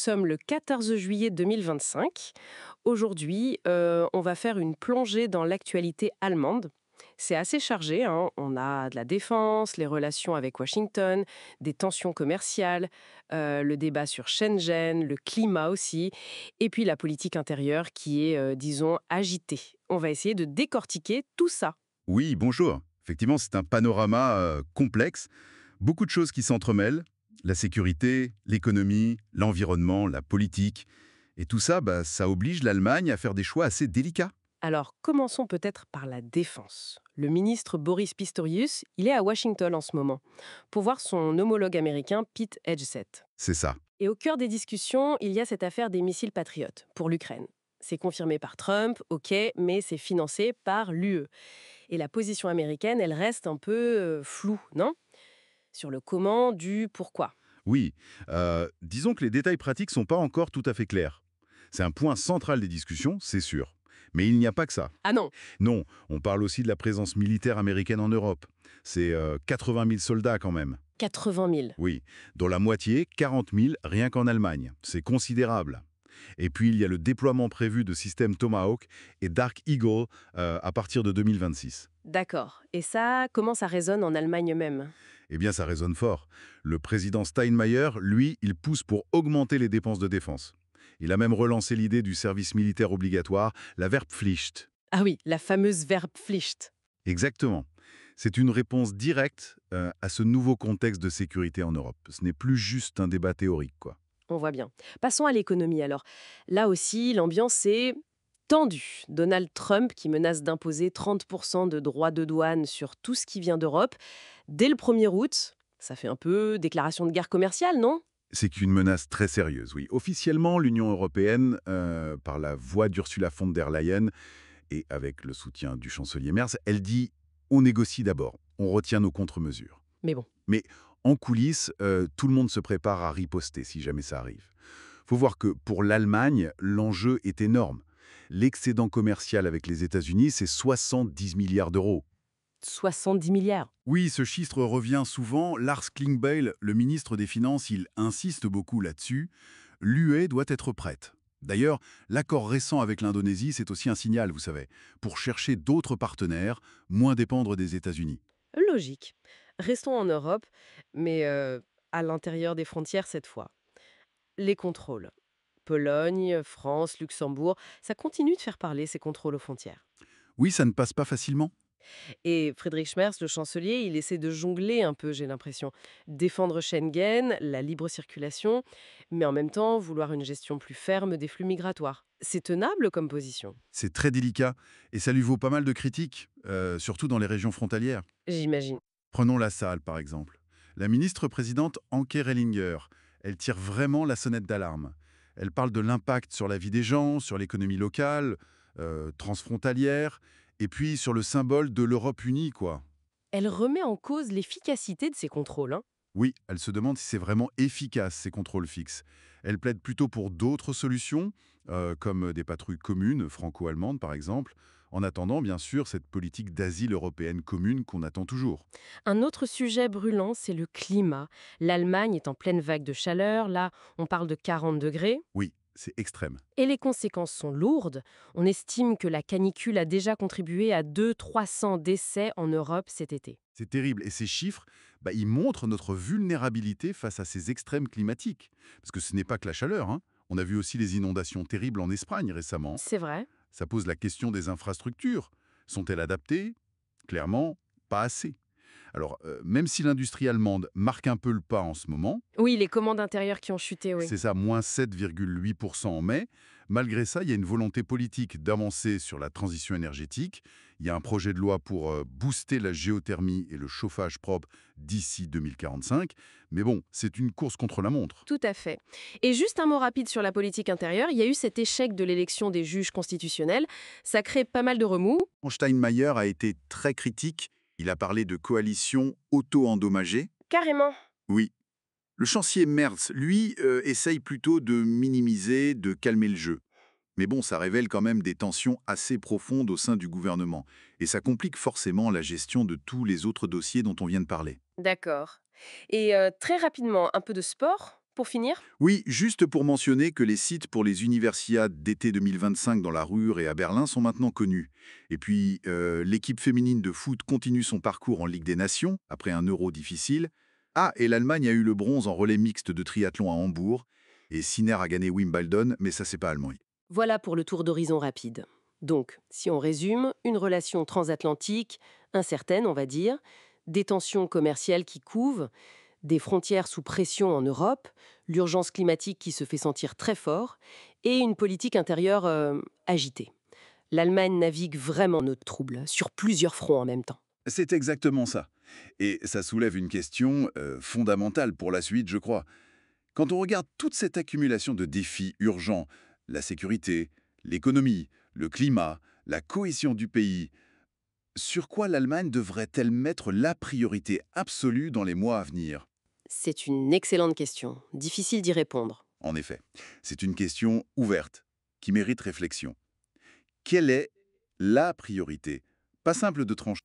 sommes le 14 juillet 2025. Aujourd'hui, on va faire une plongée dans l'actualité allemande. C'est assez chargé, hein. On a de la défense, les relations avec Washington, des tensions commerciales, le débat sur Schengen, le climat aussi, et puis la politique intérieure qui est, disons, agitée. On va essayer de décortiquer tout ça. Oui, bonjour. Effectivement, c'est un panorama complexe, beaucoup de choses qui s'entremêlent, la sécurité, l'économie, l'environnement, la politique. Et tout ça, ça oblige l'Allemagne à faire des choix assez délicats. Alors, commençons peut-être par la défense. Le ministre Boris Pistorius, il est à Washington en ce moment, pour voir son homologue américain Pete Hegseth. C'est ça. Et au cœur des discussions, il y a cette affaire des missiles patriotes pour l'Ukraine. C'est confirmé par Trump, ok, mais c'est financé par l'UE. Et la position américaine, elle reste un peu floue, non? Sur le comment, du pourquoi. Oui, disons que les détails pratiques sont pas encore tout à fait clairs. C'est un point central des discussions, c'est sûr. Mais il n'y a pas que ça. Ah non. Non, on parle aussi de la présence militaire américaine en Europe. C'est 80 000 soldats quand même. 80 000. Oui, dont la moitié, 40 000, rien qu'en Allemagne. C'est considérable. Et puis, il y a le déploiement prévu de systèmes Tomahawk et Dark Eagle à partir de 2026. D'accord. Et ça, comment ça résonne en Allemagne même? Eh bien, ça résonne fort. Le président Steinmeier, lui, il pousse pour augmenter les dépenses de défense. Il a même relancé l'idée du service militaire obligatoire, la Wehrpflicht. Ah oui, la fameuse Wehrpflicht. Exactement. C'est une réponse directe à ce nouveau contexte de sécurité en Europe. Ce n'est plus juste un débat théorique, quoi. On voit bien. Passons à l'économie alors. Là aussi, l'ambiance est tendue. Donald Trump qui menace d'imposer 30% de droits de douane sur tout ce qui vient d'Europe dès le 1er août. Ça fait un peu déclaration de guerre commerciale, non? C'est qu'une menace très sérieuse, oui. Officiellement, l'Union européenne, par la voix d'Ursula von der Leyen et avec le soutien du chancelier Merz, elle dit on négocie d'abord, on retient nos contre-mesures. Mais bon. Mais en coulisses, tout le monde se prépare à riposter si jamais ça arrive. Faut voir que pour l'Allemagne, l'enjeu est énorme. L'excédent commercial avec les États-Unis, c'est 70 milliards d'euros. 70 milliards. Oui, ce chiffre revient souvent. Lars Klingbeil, le ministre des Finances, il insiste beaucoup là-dessus. L'UE doit être prête. D'ailleurs, l'accord récent avec l'Indonésie, c'est aussi un signal, vous savez, pour chercher d'autres partenaires, moins dépendre des États-Unis. Logique. Restons en Europe, mais à l'intérieur des frontières cette fois. Les contrôles. Pologne, France, Luxembourg, ça continue de faire parler ces contrôles aux frontières. Oui, ça ne passe pas facilement. Et Friedrich Merz, le chancelier, il essaie de jongler un peu, j'ai l'impression. Défendre Schengen, la libre circulation, mais en même temps vouloir une gestion plus ferme des flux migratoires. C'est tenable comme position, C'est très délicat et ça lui vaut pas mal de critiques, surtout dans les régions frontalières. j'imagine. Prenons la salle, par exemple. La ministre-présidente Anke Rehlinger, elle tire vraiment la sonnette d'alarme. Elle parle de l'impact sur la vie des gens, sur l'économie locale, transfrontalière, et puis sur le symbole de l'Europe unie, quoi. Elle remet en cause l'efficacité de ces contrôles, hein. Oui, elle se demande si c'est vraiment efficace, ces contrôles fixes. Elle plaide plutôt pour d'autres solutions, comme des patrouilles communes, franco-allemandes par exemple, en attendant bien sûr cette politique d'asile européenne commune qu'on attend toujours. Un autre sujet brûlant, c'est le climat. L'Allemagne est en pleine vague de chaleur, là on parle de 40 degrés. Oui, c'est extrême. Et les conséquences sont lourdes. On estime que la canicule a déjà contribué à 200-300 décès en Europe cet été. C'est terrible. Et ces chiffres, ils montrent notre vulnérabilité face à ces extrêmes climatiques. Parce que ce n'est pas que la chaleur, hein. On a vu aussi les inondations terribles en Espagne récemment. C'est vrai. Ça pose la question des infrastructures. Sont-elles adaptées? Clairement, pas assez. Alors, même si l'industrie allemande marque un peu le pas en ce moment, Oui, les commandes intérieures qui ont chuté, oui. c'est ça, moins 7,8% en mai, malgré ça, il y a une volonté politique d'avancer sur la transition énergétique. Il y a un projet de loi pour booster la géothermie et le chauffage propre d'ici 2045. Mais bon, c'est une course contre la montre. Tout à fait. Et juste un mot rapide sur la politique intérieure, il y a eu cet échec de l'élection des juges constitutionnels. Ça crée pas mal de remous. Steinmeier a été très critique. Il a parlé de coalition auto-endommagée. Carrément. Oui. Le chancelier Merz, lui, essaye plutôt de minimiser, de calmer le jeu. Mais bon, ça révèle quand même des tensions assez profondes au sein du gouvernement. Et ça complique forcément la gestion de tous les autres dossiers dont on vient de parler. D'accord. Et très rapidement, un peu de sport, pour finir? Oui, juste pour mentionner que les sites pour les universiades d'été 2025 dans la Ruhr et à Berlin sont maintenant connus. Et puis, l'équipe féminine de foot continue son parcours en Ligue des Nations, après un Euro difficile. Ah, et l'Allemagne a eu le bronze en relais mixte de triathlon à Hambourg. Et Sinner a gagné Wimbledon, mais ça, c'est pas allemand. Voilà pour le tour d'horizon rapide. Donc, si on résume, une relation transatlantique, incertaine on va dire, des tensions commerciales qui couvent, des frontières sous pression en Europe, l'urgence climatique qui se fait sentir très fort, et une politique intérieure agitée. L'Allemagne navigue vraiment notre trouble, sur plusieurs fronts en même temps. C'est exactement ça. Et ça soulève une question fondamentale pour la suite, je crois. Quand on regarde toute cette accumulation de défis urgents, la sécurité, l'économie, le climat, la cohésion du pays, sur quoi l'Allemagne devrait-elle mettre la priorité absolue dans les mois à venir? C'est une excellente question, difficile d'y répondre. En effet, c'est une question ouverte, qui mérite réflexion. Quelle est la priorité? Pas simple de trancher.